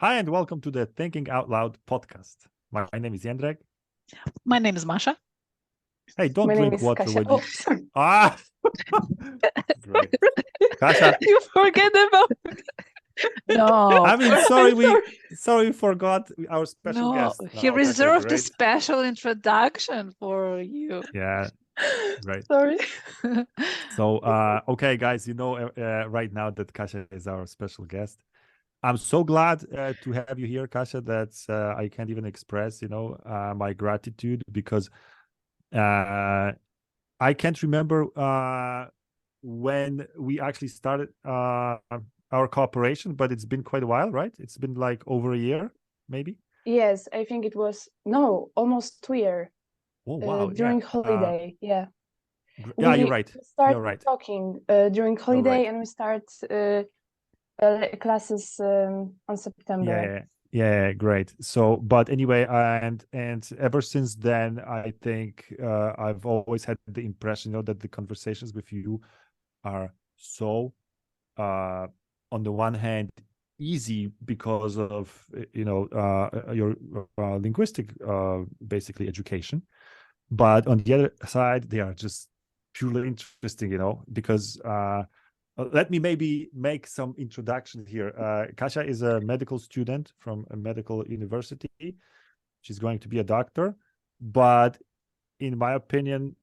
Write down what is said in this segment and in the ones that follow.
Hi, and welcome to the Thinking Out Loud podcast. My name is Jędrek. My name is Masha. Hey, don't My name drink is water Kasia. when you... Oh, sorry. Ah! Great. Kasia, You forget about No. I mean, sorry, we forgot our special No, guest. he No, Kasia, reserved a great. special introduction for you. Yeah, right. Sorry. So, okay, guys, right now that Kasia is our special guest. I'm so glad to have you here, Kasia, that I can't even express, my gratitude because I can't remember when we actually started our cooperation, but it's been quite a while, right? It's been like over a year, maybe. Yes, I think it was almost 2 years. Oh wow! During Yeah. holiday. Yeah. Yeah, you're We right. started You're right. talking during You're holiday, right. and we start classes on September. Yeah, great. So, but anyway, and ever since then, I think I've always had the impression, that the conversations with you are so, on the one hand, easy because of your linguistic basically education, but on the other side, they are just purely interesting, because let me maybe make some introduction here. Kasia is a medical student from a medical university. She's going to be a doctor, but in my opinion,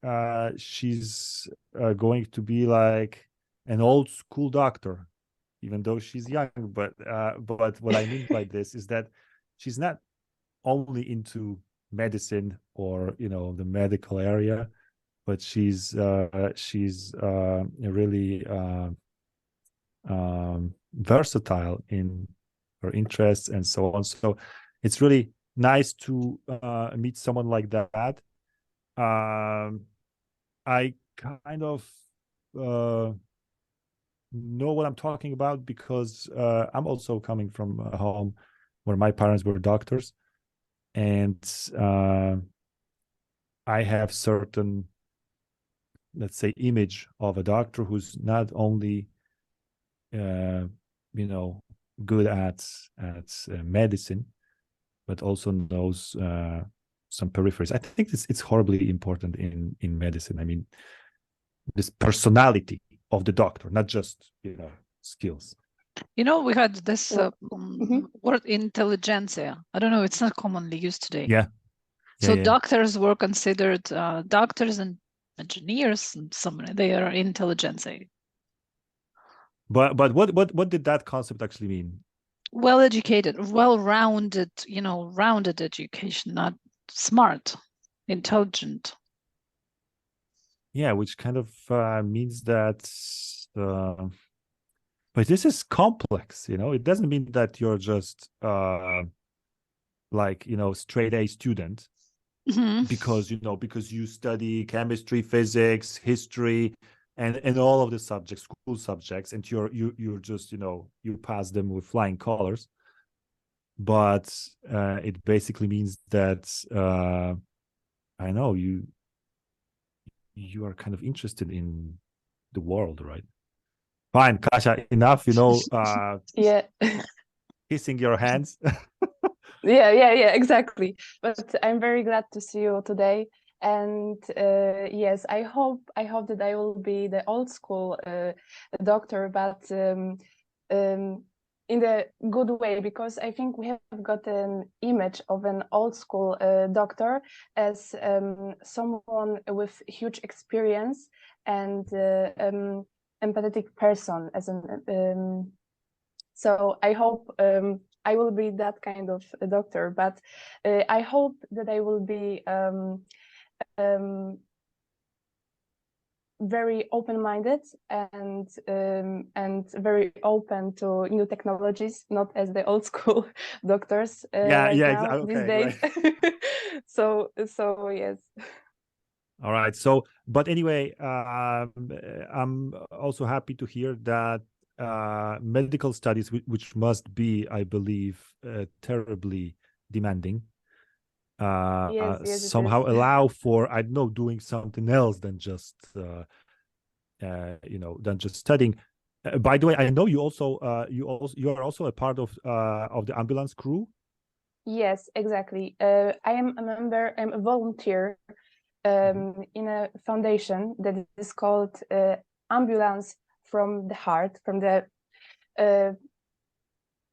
she's going to be like an old school doctor, even though she's young. But what I mean by this is that she's not only into medicine or the medical area, but she's really versatile in her interests and so on. So it's really nice to meet someone like that. I kind of know what I'm talking about because I'm also coming from a home where my parents were doctors, and I have certain, let's say, image of a doctor who's not only good at medicine, but also knows some peripheries. I think it's horribly important in medicine. I mean, this personality of the doctor, not just skills. We had this Mhm. word intelligentsia. I don't know, it's not commonly used today. Yeah. So Yeah. doctors were considered doctors and engineers, and they are intelligentsia. But what did that concept actually mean? Well-educated, well-rounded, rounded education, not smart, intelligent. Yeah, which kind of means that but this is complex, it doesn't mean that you're just like straight A student. Mm-hmm. because you study chemistry, physics, history, and all of the subjects, school subjects, and you're just you pass them with flying colors. But it basically means that I know you are kind of interested in the world, right? Fine, Kasia, enough, Yeah. kissing your hands. Yeah, exactly. But I'm very glad to see you today. And yes, I hope that I will be the old school doctor, but in the good way, because I think we have got an image of an old school doctor as someone with huge experience and empathetic person. So I hope I will be that kind of a doctor, but I hope that I will be very open-minded and very open to new technologies, not as the old school doctors these days. Right. So yes. All right. So, but anyway, I'm also happy to hear that medical studies, which must be, I believe, terribly demanding, Yes, somehow allow for, I don't know, doing something else than just, than just studying. By the way, I know you are also a part of the ambulance crew. Yes, exactly. I am a member. I'm a volunteer in a foundation that is called Ambulance from the Heart, from the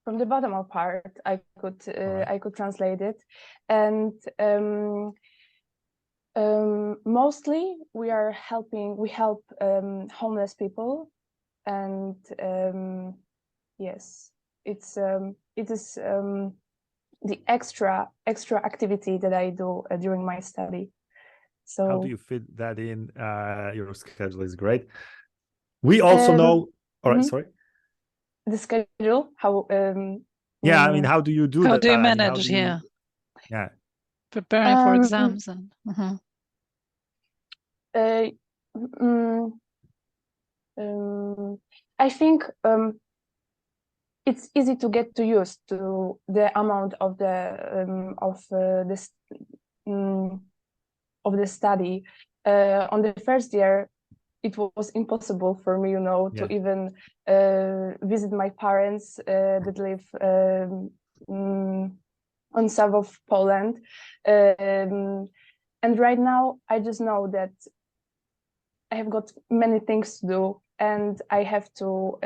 bottom of heart. I could translate it, and mostly we help homeless people, and yes, it is the extra activity that I do during my study. So how do you fit that in? Your schedule is great. We also know. All right, sorry. The schedule, how? Yeah, I mean, how do you do that? How do you I mean, manage? Yeah. Preparing for exams and. I think it's easy to get used to the amount of the study. On the first year, it was impossible for me, to even visit my parents that live on south of Poland. And right now, I just know that I have got many things to do, and I have to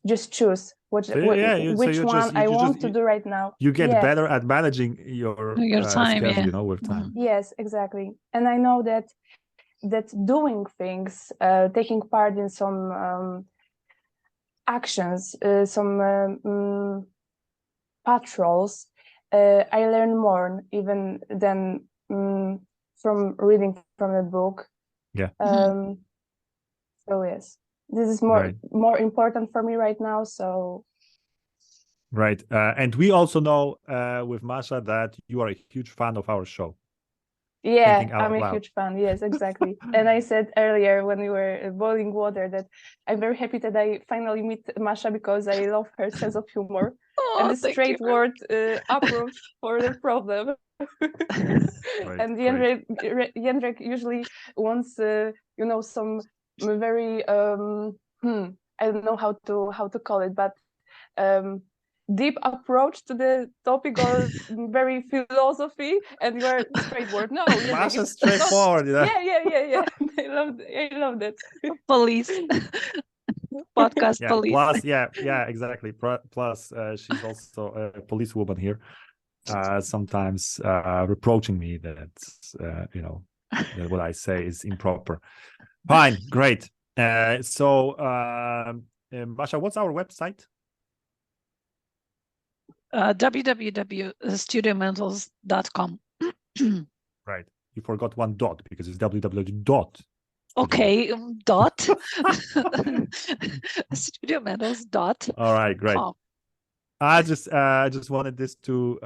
just choose which one I want to do right now. You get better at managing your time, schedule, with time. Yes, exactly. And I know that doing things, taking part in some actions, some patrols, I learn more even than from reading from a book. Yeah. So yes, this is more important for me right now. So. Right. And we also know with Masha that you are a huge fan of our show. Yeah, I'm a huge fan. Yes, exactly. And I said earlier when we were boiling water that I'm very happy that I finally meet Masha because I love her sense of humor and the straightforward approach for the problem. And Jędrek usually wants, some very I don't know how to call it, but deep approach to the topic or very philosophy, and you are straightforward. No, Masha's straightforward. Yeah. I love that. Police. Podcast police. Plus, exactly. Plus, she's also a policewoman here. Sometimes reproaching me that that what I say is improper. Fine, great. So Masha, what's our website? www.studiomentals.com. Right, you forgot one dot because it's www. Okay, dot studiomentals. All right, great. I just wanted this to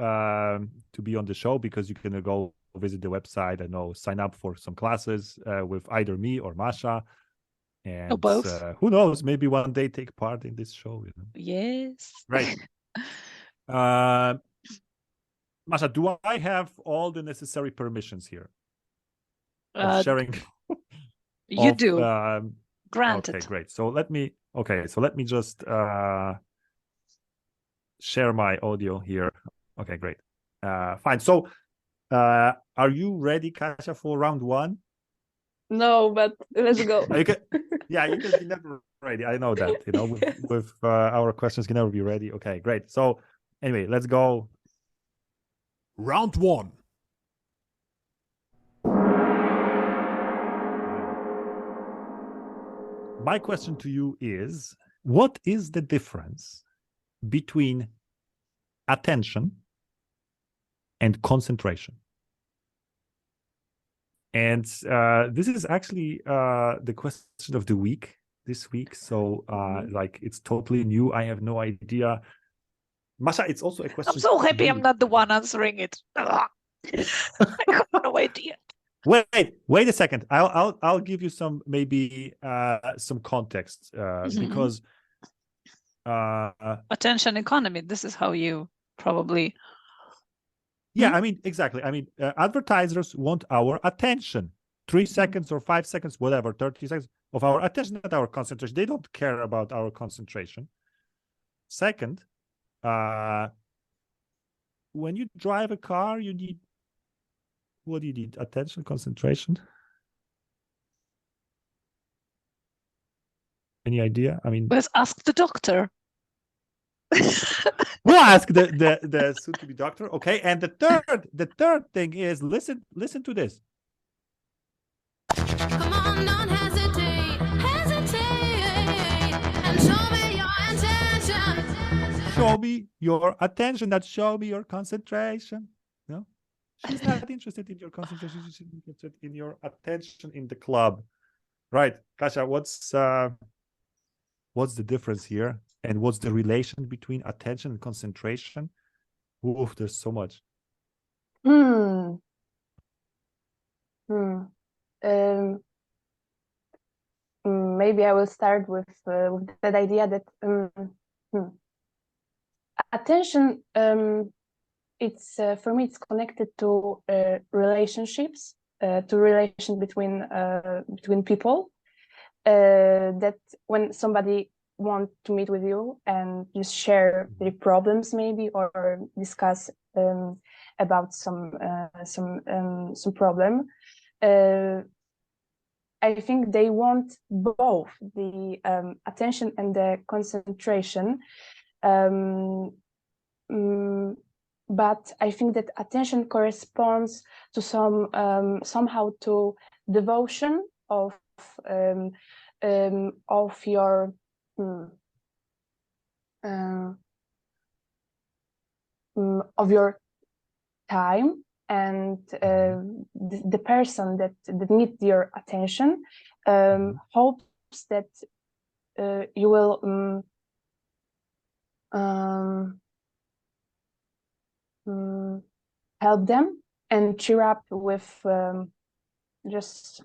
be on the show because you can go visit the website and sign up for some classes with either me or Masha, and or both. Who knows? Maybe one day take part in this show. Yes. Right. Masha, do I have all the necessary permissions here? Sharing. You do. Granted. Okay, great. So let me just share my audio here. Okay, great. Fine. So are you ready, Kasia, for round one? No, but let's go. You can be never ready. I know that, with our questions, you can never be ready. Okay, great. So anyway, let's go. Round one. My question to you is, what is the difference between attention and concentration? And this is actually the question of the week this week. So it's totally new. I have no idea. Masha, it's also a question. I'm so happy I'm not the one answering it. I have no idea. Wait a second. I'll give you some maybe some context because attention economy. This is how you probably. Yeah, I mean, exactly. I mean, advertisers want our attention. 3 seconds or 5 seconds, whatever, 30 seconds of our attention, not our concentration. They don't care about our concentration. Second, when you drive a car, you need, what do you need? Attention, concentration? Any idea? I mean, Let's ask the doctor. we'll ask the soon-to-be doctor. Okay, and the third thing is listen to this. Come on, don't hesitate, and show me your attention. Show me your attention, not show me your concentration. No, she's not interested in your concentration. She's interested in your attention in the club, right? Kasia, what's the difference here, and what's the relation between attention and concentration? Oof, there's so much. Maybe I will start with that idea that attention, it's for me, it's connected to relationships, to relation between people. That when somebody wants to meet with you and just share their problems, maybe, or discuss about some problem, I think they want both the attention and the concentration. But I think that attention corresponds to somehow to devotion of your time, and the person that needs your attention hopes that you will help them and cheer up with just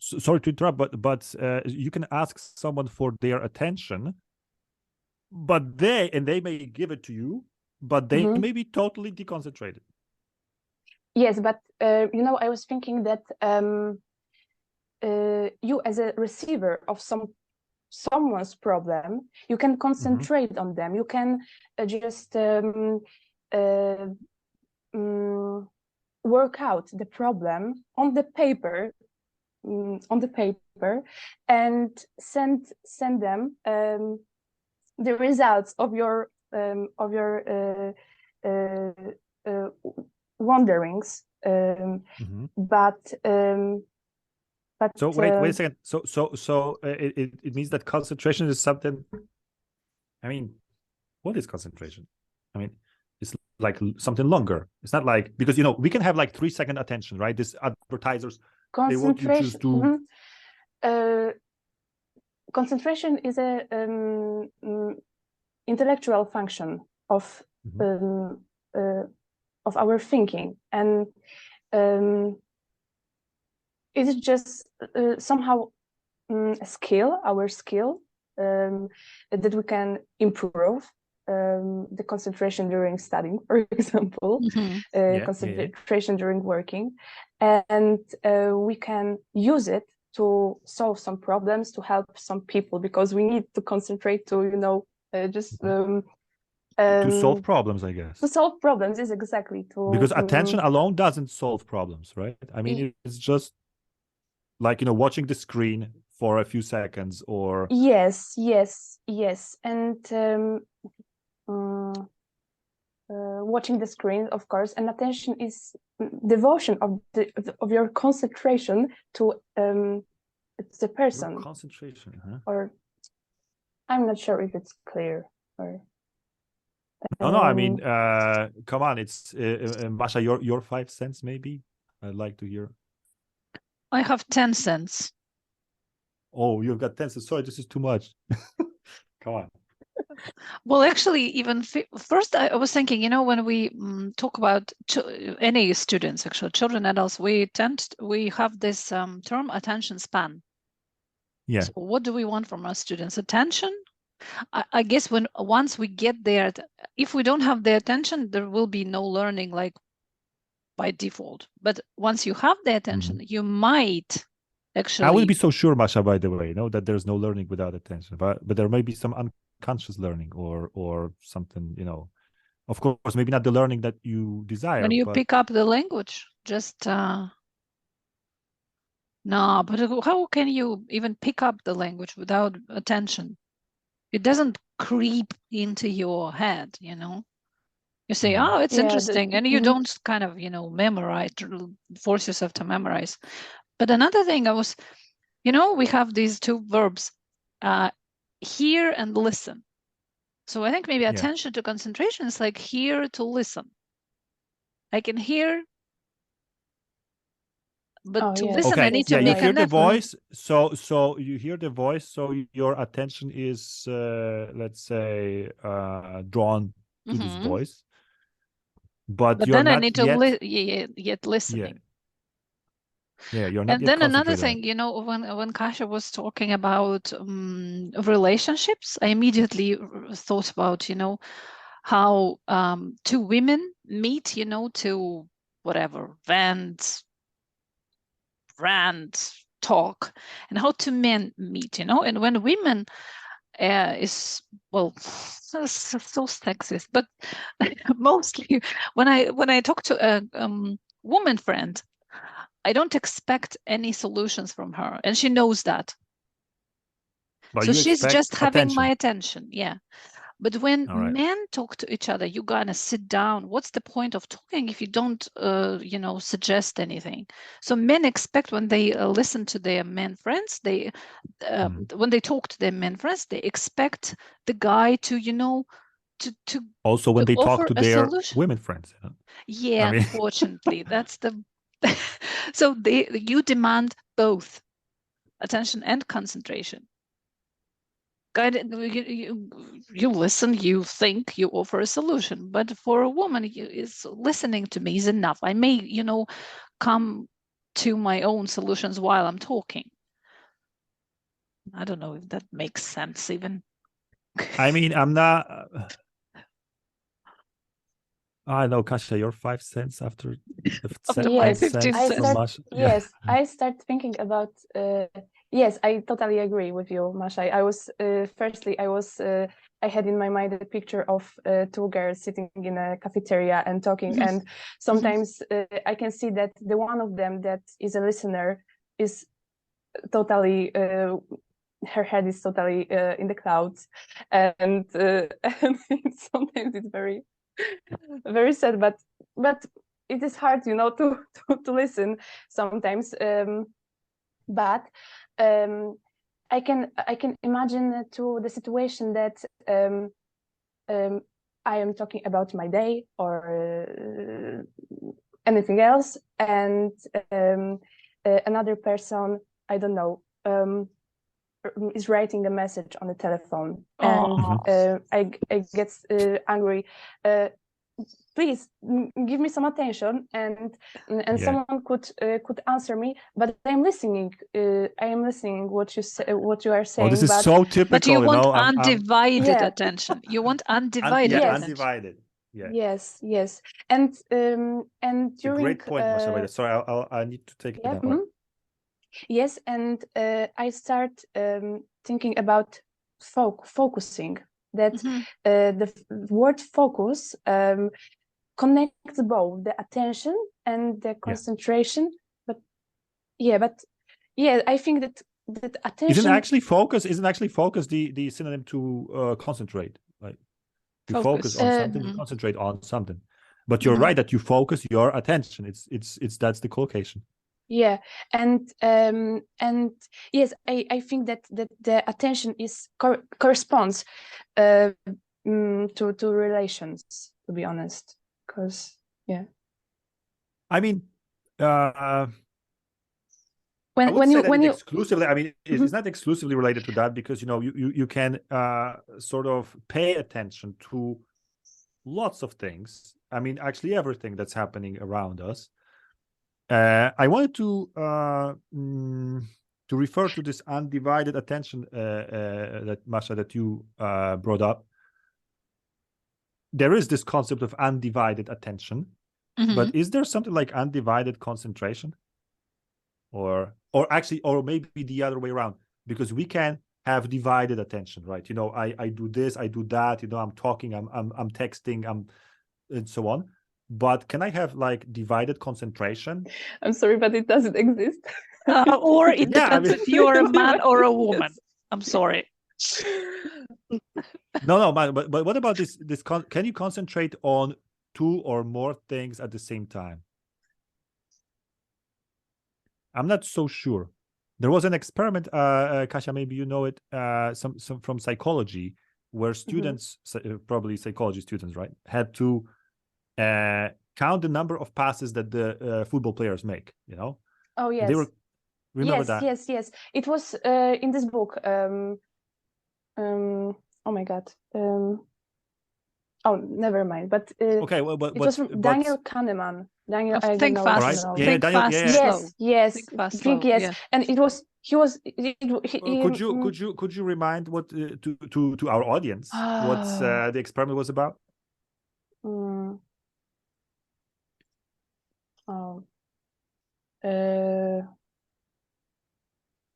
sorry to interrupt, but you can ask someone for their attention, but they may give it to you, but they may be totally deconcentrated. Yes, but I was thinking that you, as a receiver of someone's problem, you can concentrate on them. You can just work out the problem on the paper, and send them the results of your wanderings. But so wait a second. So it means that concentration is something. I mean, what is concentration? I mean, it's like something longer. It's not like, because we can have like 3-second attention, right? This advertisers, they want you just to. Concentration is a intellectual function of our thinking, and it is just somehow a skill, our skill, that we can improve. The concentration during studying, for example, concentration during working, and we can use it to solve some problems, to help some people, because we need to concentrate to to solve problems, I guess. To solve problems is exactly because attention alone doesn't solve problems, right? I mean, it's just like watching the screen for a few seconds, or yes, and watching the screen, of course, and attention is devotion of your concentration to the person. Your concentration, huh? Or I'm not sure if it's clear. Or no, I mean, come on, it's Masha, your 5 cents, maybe. I'd like to hear. I have 10 cents. Oh, you've got 10 cents. Sorry, this is too much. Come on. Well, actually, even first, I was thinking, when we talk about any students, actually, children, adults, we have this term attention span. Yeah. So what do we want from our students? Attention I guess once we get there, if we don't have the attention, there will be no learning like by default. But once you have the attention, you might actually. I wouldn't be so sure, Masha, by the way, that there's no learning without attention, but there may be some unconscious learning or something, Of course, maybe not the learning that you desire. When you but... pick up the language, just no. But how can you even pick up the language without attention? It doesn't creep into your head, You say, oh, it's interesting, and you don't kind of, memorize, force yourself to memorize. But another thing we have these two verbs, hear and listen. So I think maybe attention to concentration is like hear to listen. I can hear, but to listen, I need to make you hear the voice. So you hear the voice. So your attention is, let's say, drawn to this voice. But you're then not I need to yet listening. Yeah, you're not. And then another thing, when Kasia was talking about relationships, I immediately thought about, how two women meet, to whatever, vent, rant, talk, and how two men meet, and when women is, well, so sexist, but mostly when I talk to a woman friend, I don't expect any solutions from her, and she knows that. But so she's just having attention. my attention, yeah. But when men talk to each other, you gotta sit down. What's the point of talking if you don't, suggest anything? So men expect when they listen to their men friends, they when they talk to their men friends, they expect the guy to, to also when they talk to their solution. women friends. Yeah, unfortunately, that's the. So you demand both attention and concentration. You listen, you think, you offer a solution, but for a woman, is listening to me is enough. I may, come to my own solutions while I'm talking. I don't know if that makes sense even. I mean, I'm not. I know, Kasia, you're 5 cents after my 15 cents. Yes, I start thinking about. Yes, I totally agree with you, Masha. I was I had in my mind a picture of two girls sitting in a cafeteria and talking, and sometimes I can see that the one of them that is a listener is totally. Her head is totally in the clouds, and sometimes it's very, very sad. But it is hard, to listen sometimes. But I can imagine to the situation that I am talking about my day or anything else, and another person, I don't know, is writing a message on the telephone, and I get angry. Please give me some attention, and someone could answer me, but I'm listening. I am listening what you are saying. Oh, this is so typical. But you want undivided attention. You want undivided attention. Undivided. Yeah. Yes. And during a great point, Masha. Sorry, I need to take it down. Yes, and I start thinking about focusing. That the word focus connects both the attention and the concentration. But I think that attention isn't actually focus the synonym to concentrate. Like you focus on something, you concentrate on something. But you're right that you focus your attention. It's that's the collocation. Yeah, and yes, I think that the attention is corresponds to relations, to be honest, because I mean, when you exclusively, I mean, it's not exclusively related to that, because you can sort of pay attention to lots of things. I mean, actually everything that's happening around us. I wanted to to refer to this undivided attention that Masha, that you brought up, there is this concept of undivided attention, but is there something like undivided concentration? Or actually, or maybe the other way around, because we can have divided attention, right? You know, I do this, I do that, you know, I'm talking, I'm texting, and so on. But can I have like divided concentration? I'm sorry, but it doesn't exist. Or it Yeah, I depends mean- if you're a man or a Yes. woman. I'm sorry. No, man, but what about this? Can you concentrate on two or more things at the same time? I'm not so sure. There was an experiment, Kasia, maybe you know it, some from psychology, where students, probably psychology students, right, had to count the number of passes that the football players make. You know? Oh yes. They were. Remember yes, that? yes. It was in this book. Oh my God. Oh, never mind. But Okay, well, it was from Daniel Kahneman. Daniel, Of I don't think know. fast. All right. if you know. Yeah, Think Daniel, fast, yeah. slow. Yes, Think fast, think slow, yes. yeah. And it was he. Could you remind what to our audience what the experiment was about? Oh.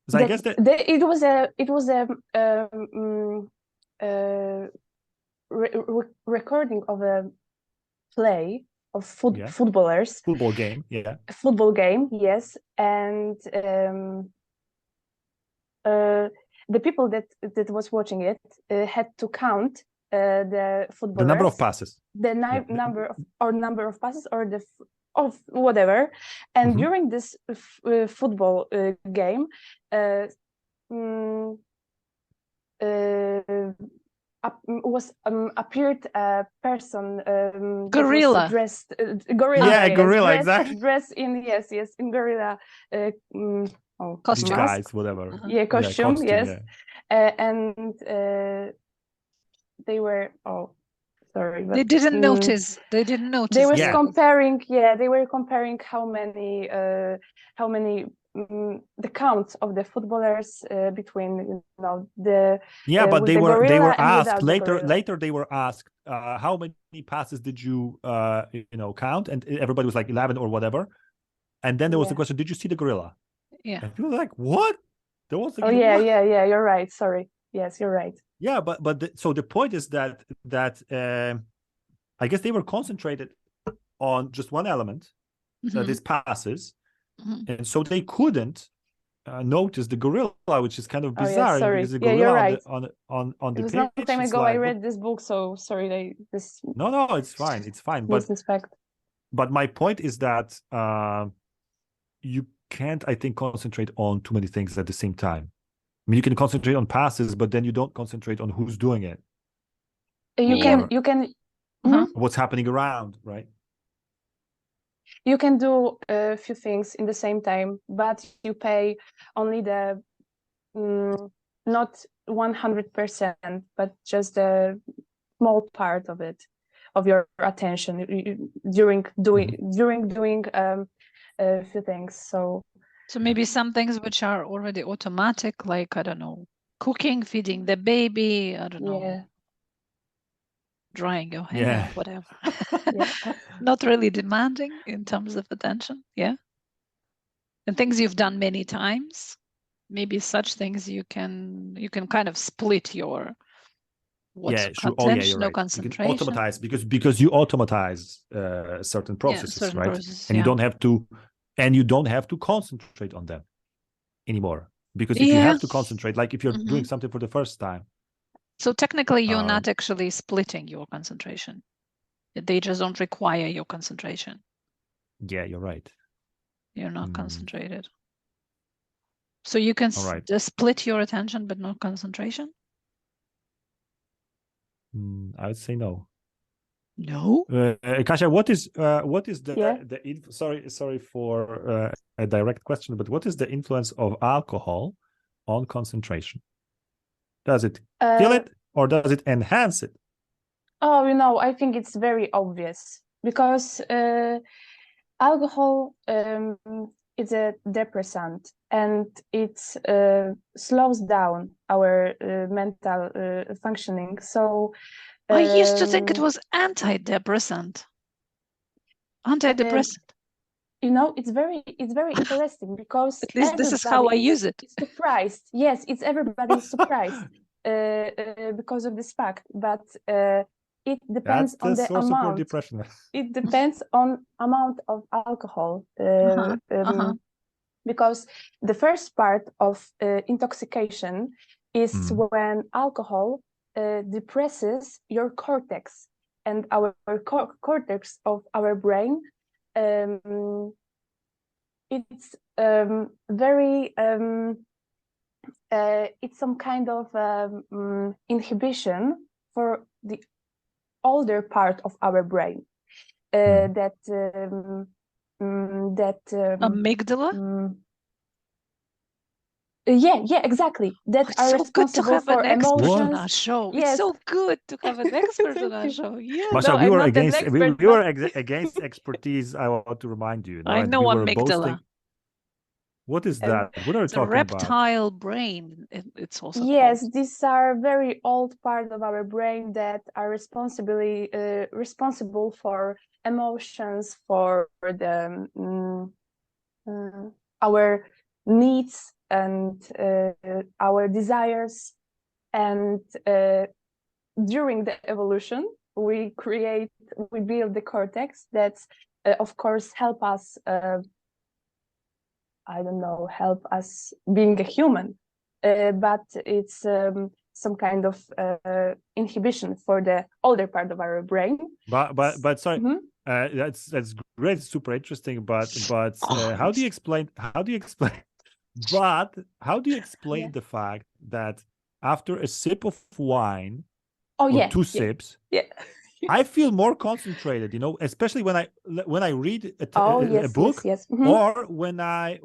So I guess that it was a recording of a play of Yeah. footballers. football game, yeah. A football game, yes, and the people that was watching it had to count the footballers, The number of passes. the Yeah. number of passes, or of whatever, and during this football game, appeared a person that Gorilla. was dressed gorilla. Yeah, yes, gorilla, exactly. Dressed in in gorilla Costume. Disguise, whatever. yeah, costume, yes. Yeah. And they were sorry, but They didn't notice. They didn't notice. they were Yeah. comparing. Yeah, they were comparing how many the count of the footballers between the But with they the were gorilla and asked without the gorilla. later they were asked how many passes did you count, and everybody was like 11 or whatever, and then there was the question, did you see the gorilla? Yeah. And people were like, what? There was like, yeah, you're right, sorry, yes, you're right. Yeah, but so the point is that I guess they were concentrated on just one element, that is passes, and so they couldn't notice the gorilla, which is kind of bizarre, sorry. because the Yeah, gorilla you're right. on the It was page. a long time it's ago like, I read this book, so sorry. No, it's fine. But disrespect. But my point is that you can't, I think, concentrate on too many things at the same time. I mean, you can concentrate on passes, but then you don't concentrate on who's doing it. You can. What's happening around, right? You can do a few things in the same time, but you pay only the not 100%, but just a small part of it, of your attention during doing a few things. So maybe some things which are already automatic, like, I don't know, cooking, feeding the baby, I don't know, drying your hair, whatever. Not really demanding in terms of attention, and things you've done many times, maybe such things you can kind of split your attention, you're right. concentration. You can automatize because you automatize certain processes, certain right? processes, and you don't have to concentrate on them anymore, because if you have to concentrate, like if you're doing something for the first time. So technically, you're not actually splitting your concentration. They just don't require your concentration. Yeah, you're right. You're not concentrated. So you can just split your attention, but not concentration? I would say no. No? Kasia, what is the sorry for a direct question, but what is the influence of alcohol on concentration? Does it kill it or does it enhance it? Oh, I think it's very obvious, because alcohol it's a depressant, and it slows down our mental functioning. So I used to think it was antidepressant. Antidepressant. You know, it's very interesting because At least this is how I use it. is surprised. Yes, it's everybody is surprised because of this fact, but it depends on the source of your amount. depression. It depends on amount of alcohol, because the first part of intoxication is when alcohol depresses your cortex, and our cortex of our brain. It's very it's some kind of inhibition for the older part of our brain amygdala. Yeah, exactly. That It's are so good to responsible have for an expert on emotions. our show. Yes. It's so good to have an expert on our show. Yeah. Masha, No, we I'm were not an against expert, we were against expertise. I want to remind you. I and know we were amygdala. What is that? What are you It's a talking about? reptile brain. It's also Yes, called. these are very old part of our brain that are responsible for emotions, for the our needs and our desires. And during the evolution, we build the cortex that, of course, help us. Help us being a human, but it's some kind of inhibition for the older part of our brain. But sorry, that's great, super interesting. But how do you explain? But how do you explain the fact that after a sip of wine, two sips, I feel more concentrated, especially when I read a book, or when I,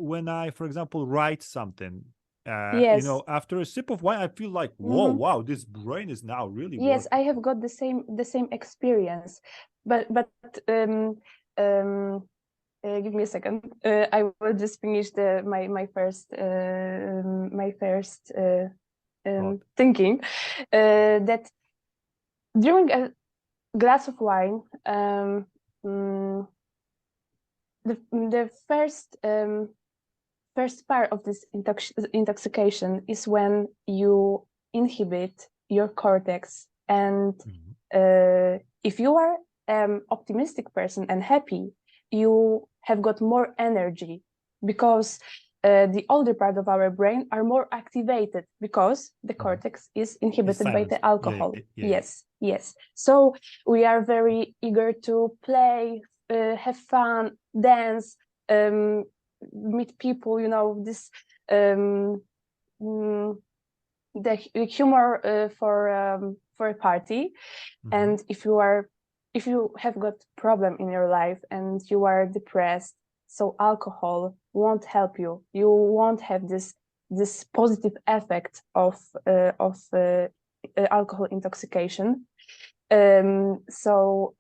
for example, write something. After a sip of wine, I feel like, whoa, wow, this brain is now really working. I have got the same experience, but give me a second. I will just finish my first thinking that during a glass of wine, the first part of this intoxication is when you inhibit your cortex, and if you are optimistic person and happy, you have got more energy, because the older part of our brain are more activated because the cortex is inhibited by the alcohol. Yes. So we are very eager to play, have fun, dance, meet people. This the humor for a party. And if you have got problem in your life and you are depressed, so alcohol won't help you. You won't have this positive effect of alcohol intoxication. So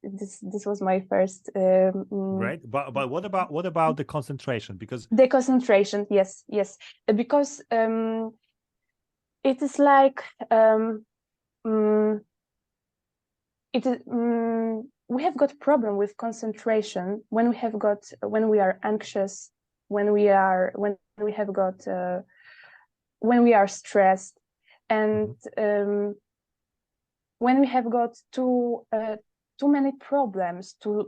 this was my first. Right, but what about the concentration? Because the concentration, yes, because it is like it is. We have got problem with concentration when we are anxious, when we are stressed, and when we have got too many problems, that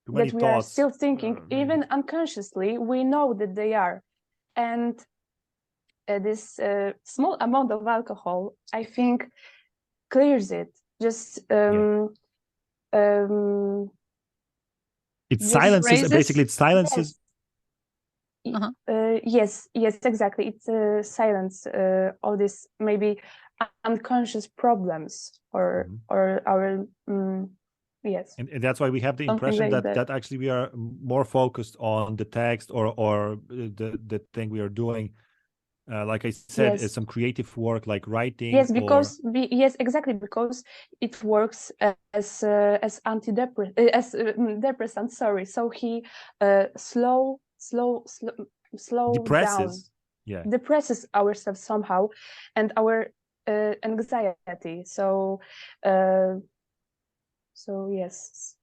we thoughts, are still thinking, even unconsciously, we know that they are, and this small amount of alcohol, I think, clears it. Just it silences, basically. It silences. Yes, exactly. It silence all this maybe unconscious problems or our yes. And that's why we have the impression that actually we are more focused on the text or the thing we are doing like I said, Yes. some creative work like writing. Yes, or because yes, exactly, because it works as depressant. Sorry, so he slow down, depresses. Yeah, depresses ourselves somehow, and our anxiety. So yes,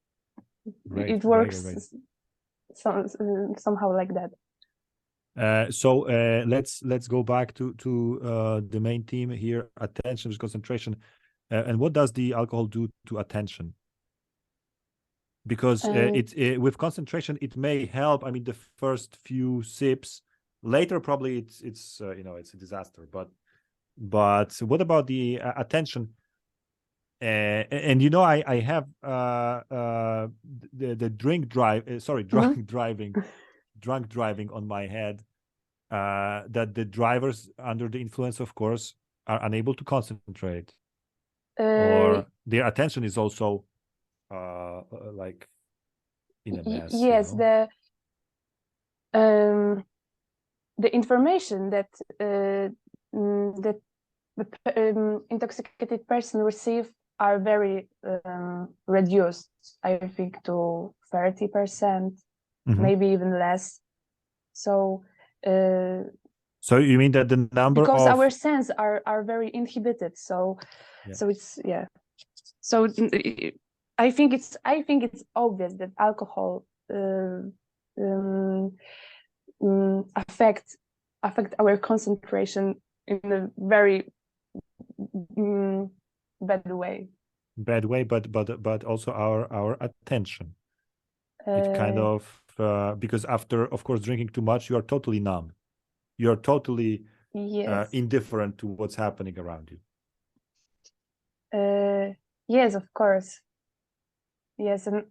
right, it right, works right. somehow like that. So let's go back to the main theme here: attention versus concentration. And what does the alcohol do to attention? Because with concentration, it may help. I mean, the first few sips. Later, probably it's it's a disaster. But what about the attention? And I have the drink driving on my head. That the drivers under the influence, of course, are unable to concentrate, or their attention is also like in a mess. Yes, the information that that the intoxicated person receive are very reduced. I think to 30%, maybe even less. So. So you mean that the number because of our senses are very inhibited. So it's So I think it's obvious that alcohol affect our concentration in a very bad way. But also our attention. It kind of because after, of course, drinking too much, you are totally numb. You are totally indifferent to what's happening around you. Yes, of course. Yes, and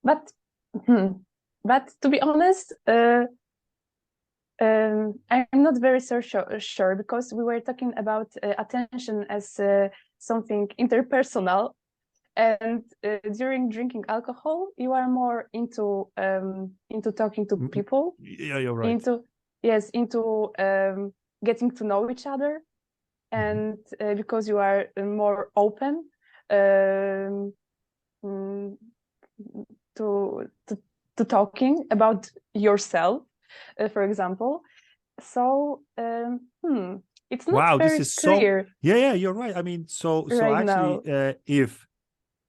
but to be honest, I'm not very sure because we were talking about attention as something interpersonal, and during drinking alcohol, you are more into talking to people. Yeah, you're right. Into getting to know each other, and because you are more open to talking about yourself, for example. So it's not very clear. So yeah, you're right. I mean, so right actually now.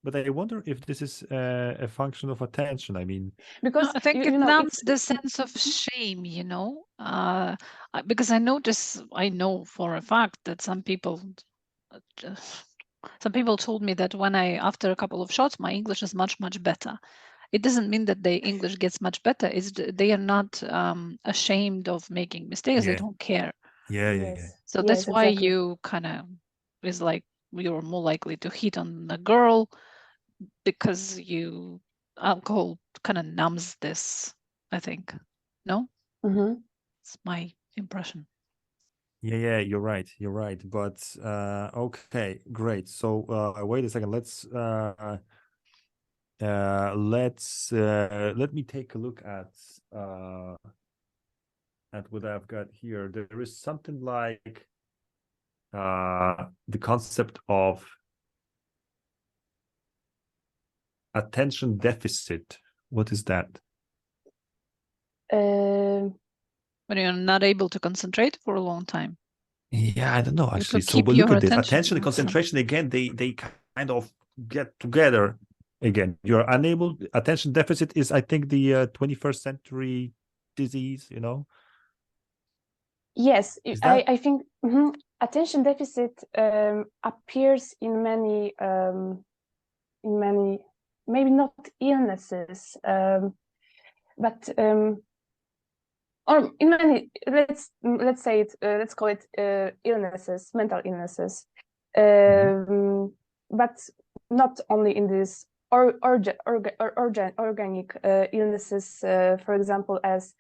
But I wonder if this is a function of attention. I mean, because I think it numbs the sense of shame, because I know for a fact that some people told me that when after a couple of shots, my English is much, much better. It doesn't mean that their English gets much better. They are not ashamed of making mistakes. They don't care. Yeah. So that's why you kind of is like you're more likely to hit on a girl, because alcohol kind of numbs this, I think. No? It's my impression. Yeah, you're right. But okay, great. So wait a second. Let me take a look at what I've got here. There is something like the concept of attention deficit. What is that? When you're not able to concentrate for a long time. Yeah, I don't know actually. So keep look your at this. attention Attention and concentration again. They kind of get together again. You're unable. Attention deficit is, I think, the 21st century disease. Yes, I think attention deficit appears in many maybe not illnesses, but or in many, let's say it, let's call it illnesses, mental illnesses, but not only in this organic illnesses, for example, as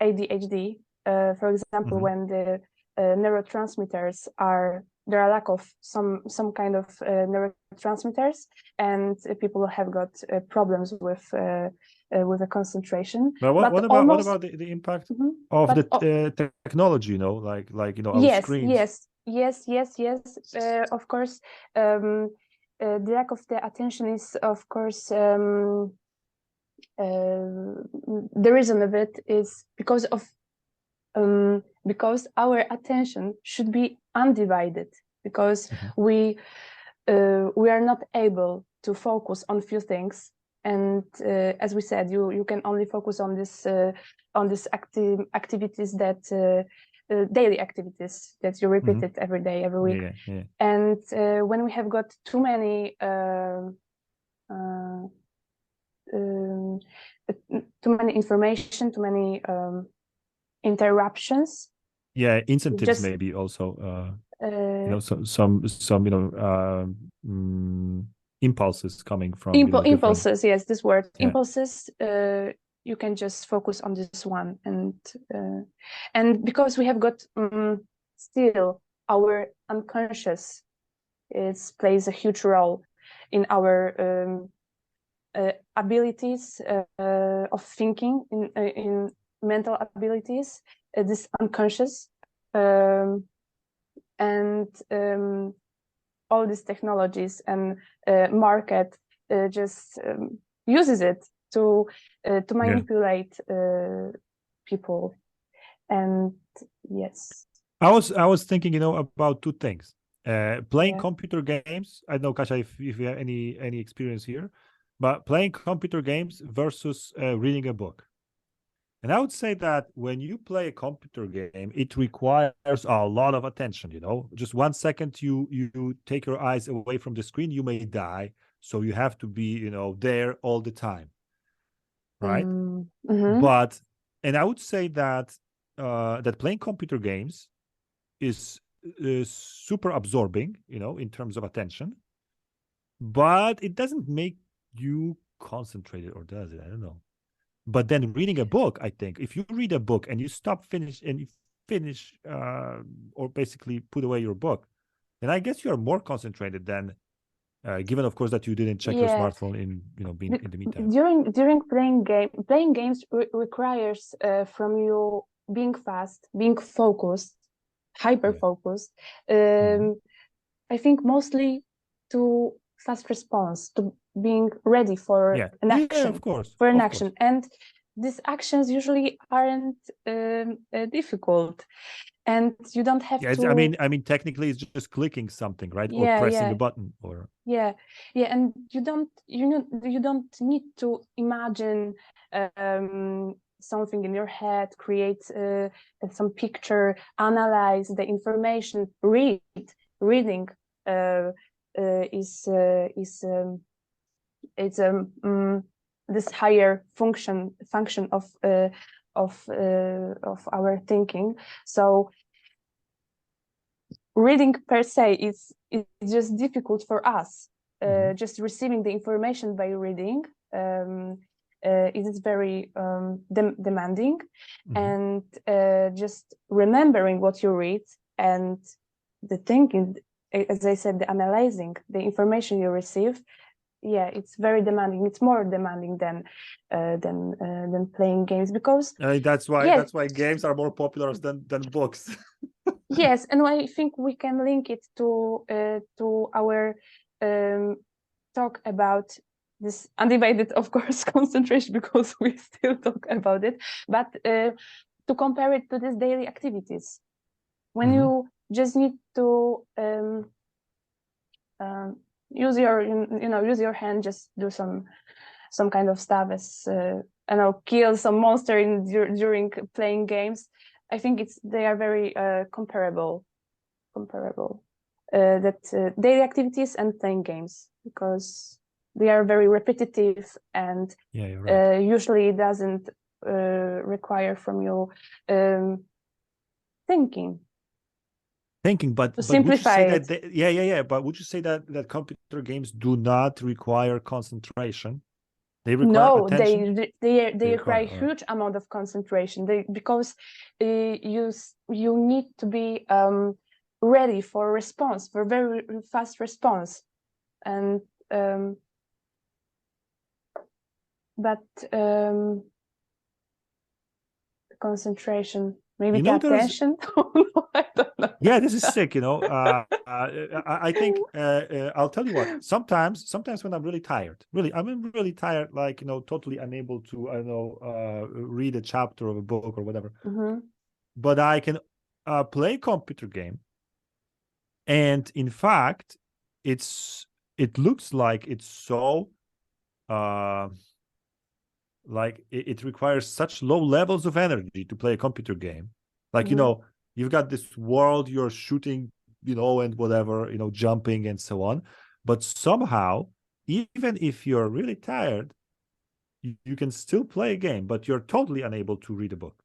ADHD, for example, when the neurotransmitters are there are lack of some kind of neurotransmitters, and people have got problems with the concentration. But what almost, about the impact of the technology? You know, like our yes, screens. yes. Of course, the lack of the attention is, of course, the reason of it is because our attention should be undivided, because we are not able to focus on few things, and as we said, you can only focus on this activities that daily activities that you repeat it every day, every week. Yeah. And when we have got too many information, too many interruptions. Yeah, incentives maybe also. Some impulses coming from impulses. Yes, this word impulses. You can just focus on this one, and because we have got still our unconscious, it plays a huge role in our abilities of thinking, in mental abilities, this unconscious, and all these technologies and market just uses it to manipulate people. And yes, I was thinking, about two things. Playing computer games. I don't know, Kasia, if you have any experience here, but playing computer games versus reading a book. And I would say that when you play a computer game, it requires a lot of attention. Just 1 second you take your eyes away from the screen, you may die. So you have to be there all the time, right? But I would say that that playing computer games is super absorbing, in terms of attention, but it doesn't make you concentrated, or does it? I don't know. But then reading a book, I think if you read a book and you finish or basically put away your book, then I guess you are more concentrated than given, of course, that you didn't check your smartphone in in the meantime. During playing games requires from you being fast, being focused, hyper focused. I think mostly to fast response, to being ready for an action, of course, action. And these actions usually aren't difficult, and you don't have to. I mean, technically, it's just clicking something, right? Or pressing a button, or and you don't need to imagine something in your head, create some picture, analyze the information, reading is this higher function of our thinking. So reading per se is just difficult for us. Just receiving the information by reading it is very demanding, and just remembering what you read and the thinking, as I said, the analyzing the information you receive, it's very demanding. It's more demanding than playing games, because that's why games are more popular than books. Yes, and I think we can link it to our talk about this undivided, of course, concentration, because we still talk about it, but to compare it to these daily activities, when you just need to use your hand, just do some kind of stuff, as kill some monster during playing games. I think they are very comparable that daily activities and playing games, because they are very repetitive, and you're right. Usually it doesn't require from you thinking. But to simplify would you say that but would you say that computer games do not require concentration? They require attention? They require a huge amount of concentration, because you need to be ready for response, for very fast response. And but concentration, maybe the attention. I don't know. Yeah, this is sick, I think I'll tell you what, sometimes when I'm really tired, I'm really tired, like, totally unable to, I don't know, read a chapter of a book or whatever, but I can play a computer game, and in fact it looks like it's so like it requires such low levels of energy to play a computer game, like you've got this world, you're shooting, and whatever, jumping and so on, but somehow, even if you're really tired, you can still play a game, but you're totally unable to read a book.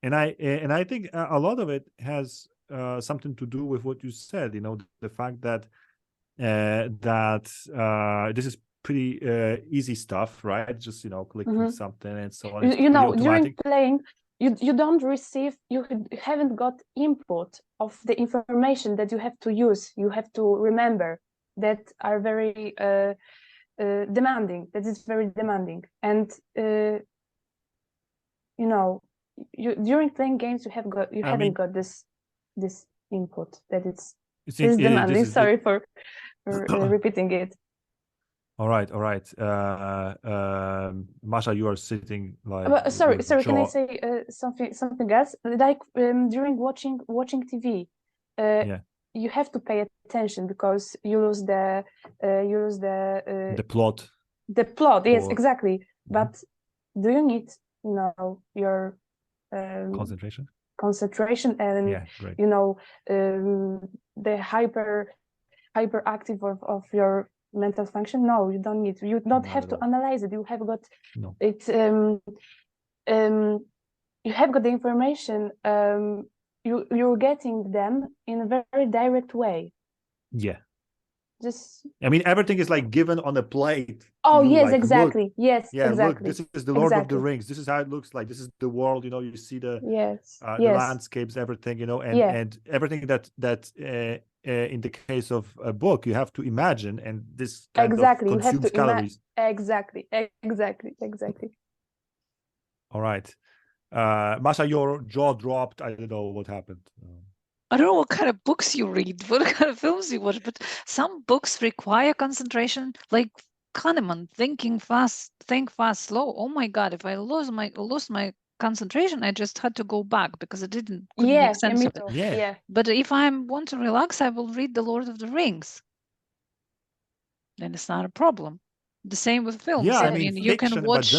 And I think a lot of it has something to do with what you said, the fact that this is pretty easy stuff, right? Just clicking something and so on. During playing, you don't receive, you haven't got input of the information that you have to use, you have to remember, that are very demanding. That is very demanding, and during playing games you haven't got this input, that it's demanding. Sorry for repeating it. All right. Masha, you are sitting like. Sorry. Can I say something else? Like during watching TV, you have to pay attention, because you lose the plot. The plot, yes, exactly. But do you need your concentration and the hyperactive of your mental function? No, you don't need to. You don't have to analyze it. You have got it. You have got the information. You're getting them in a very direct way. Yeah. Just. I mean, everything is like given on a plate. Oh yes, like, exactly. Look, yes, exactly. Look, this is the Lord of the Rings. This is how it looks like. This is the world. You see the the landscapes, everything. And everything that in the case of a book, you have to imagine, and this kind of consumes calories. Exactly. All right, Masha, your jaw dropped. I don't know what happened. I don't know what kind of books you read, what kind of films you watch, but some books require concentration, like Kahneman, think fast, slow. Oh my God, if I lost my concentration, I just had to go back because I couldn't make sense of it. Yeah. But if I want to relax, I will read The Lord of the Rings. Then it's not a problem. The same with films. Yeah, I mean you fiction, can watch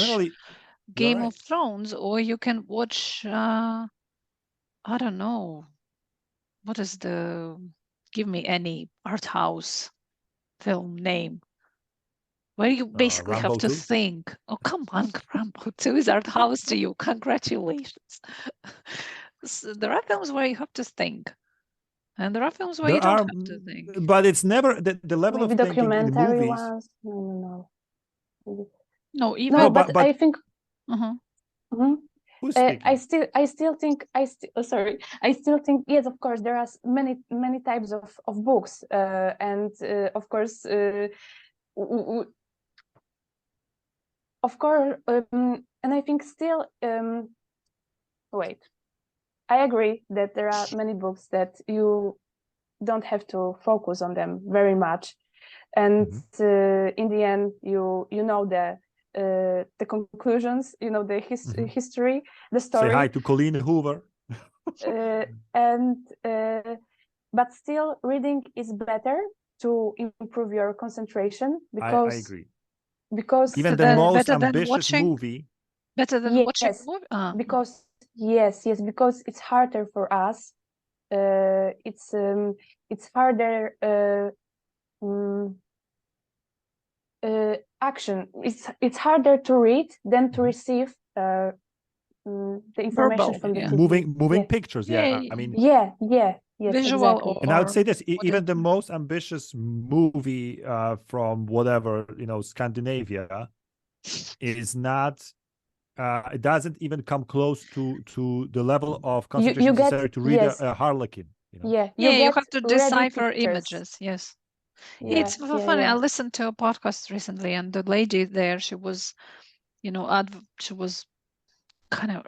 Game right. of Thrones, or you can watch I don't know. What is give me any art house film name where you basically Rambo have to 2? think. Oh, come on, Rambo 2 is art house to you. Congratulations. There are films where you have to think, and there are films where you don't have to think. But it's never the level Maybe of thinking in documentary movies. ones. No. Even but I think. Who's speaking? I still think yes, of course there are many types of books, and of course and I think still wait, I agree that there are many books that you don't have to focus on them very much, and in the end you know the conclusions, the history, the story. Say hi to Colleen Hoover. But still, reading is better to improve your concentration, because I agree. Because even the most ambitious movie. Better than watching a movie? Because because it's harder for us. It's harder. Action. It's harder to read than to receive the information from the TV. Moving pictures. I mean. Yes, visual. Exactly. And I would say this: even the most ambitious movie from whatever Scandinavia is not it doesn't even come close to the level of you concentration get necessary to read yes a Harlequin. You know? yeah Yeah, you get have to ready decipher pictures. images. Yes. Yeah, It's funny. yeah. I listened to a podcast recently, and the lady there, she was, she was kind of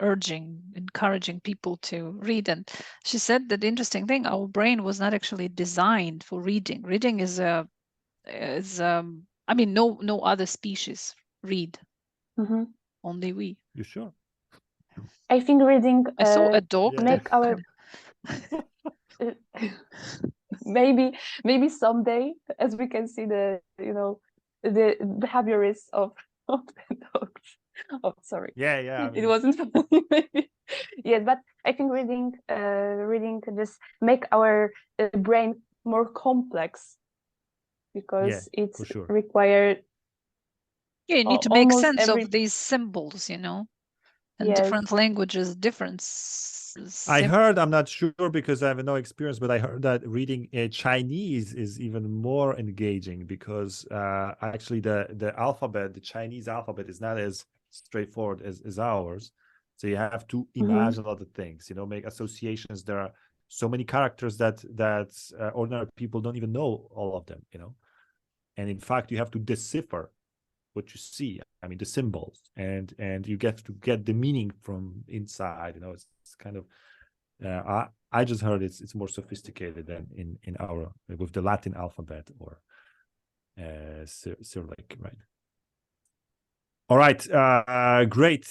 encouraging people to read. And she said that the interesting thing, our brain was not actually designed for reading. Reading is I mean, no other species read, Mhm. only we. You sure? I think reading I saw a dog Yeah. that make our maybe someday, as we can see the the behaviorists of the dogs. Oh, sorry. Yeah, yeah. I It mean, wasn't funny, maybe. Yes, but I think reading can just make our brain more complex because for it's sure. required Yeah, you need to make almost sense every of these symbols, and yes. different languages, different I heard, I'm not sure because I have no experience, but I heard that reading Chinese is even more engaging because actually the alphabet, the Chinese alphabet, is not as straightforward as ours. So you have to imagine a lot of things, make associations. There are so many characters that ordinary people don't even know all of them, And in fact, you have to decipher what you see. I mean, the symbols, and you get to get the meaning from inside. It's kind of. I just heard it's more sophisticated than in our with the Latin alphabet or Cyrillic, right? All right, great.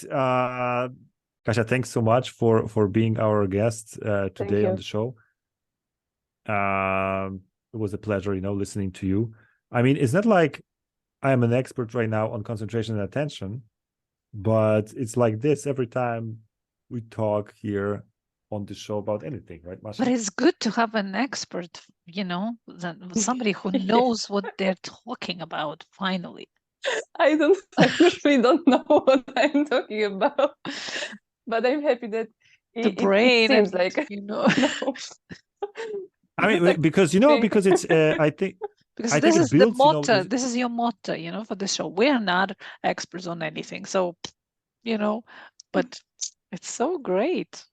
Kasia, thanks so much for being our guest today on the show. It was a pleasure, listening to you. I mean, it's not like I am an expert right now on concentration and attention, but it's like this every time we talk here on the show about anything, right, Masha? But it's good to have an expert, somebody who knows what they're talking about, finally. I usually don't know what I'm talking about, but I'm happy that The brain, it seems and, like no. I mean, because it's I think because I this think is it builds, the motto. This is your motto, for the show. We're not experts on anything, so but it's so great.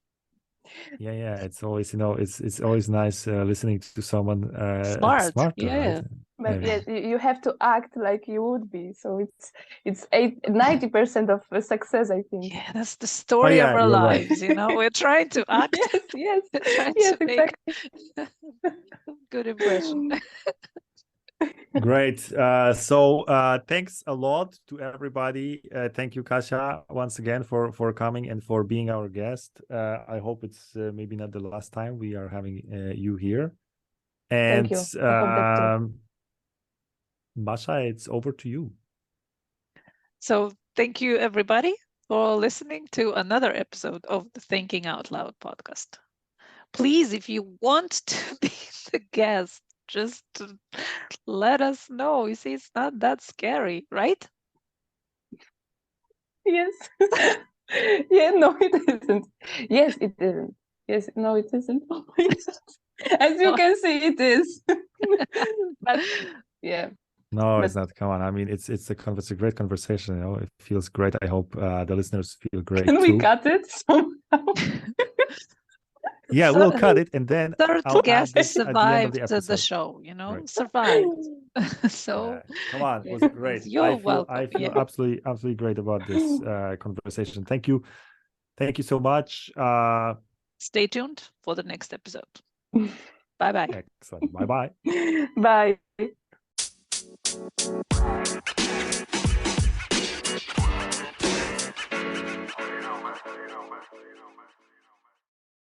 Yeah, it's always it's always nice listening to someone smarter, yeah. right? But yes, you have to act like you would be. So it's 90% of success, I think. Yeah, that's the story of our lives. We're trying to act. Yes, trying yes, to make exactly. good impression. Great. So thanks a lot to everybody. Thank you, Kasia, once again for coming and for being our guest. I hope it's maybe not the last time we are having you here. And thank you. I hope that too. Masha, it's over to you. So thank you, everybody, for listening to another episode of the Thinking Out Loud podcast. Please, if you want to be the guest, just let us know. You see, it's not that scary, right? Yes. Yeah, no, it isn't. Yes, it isn't. Yes, no, it isn't. Oh my God. As you can see, it is. But yeah. No, it's not. Come on. I mean, it's a great conversation. It feels great. I hope the listeners feel great Can too. we cut it somehow? Yeah, we'll cut it, and then I'll add this at the end of the episode. The show, Right. survived. So come on, it was great. You're welcome. I feel absolutely great about this conversation. Thank you so much. Stay tuned for the next episode. Bye-bye. Excellent. Bye-bye. Bye.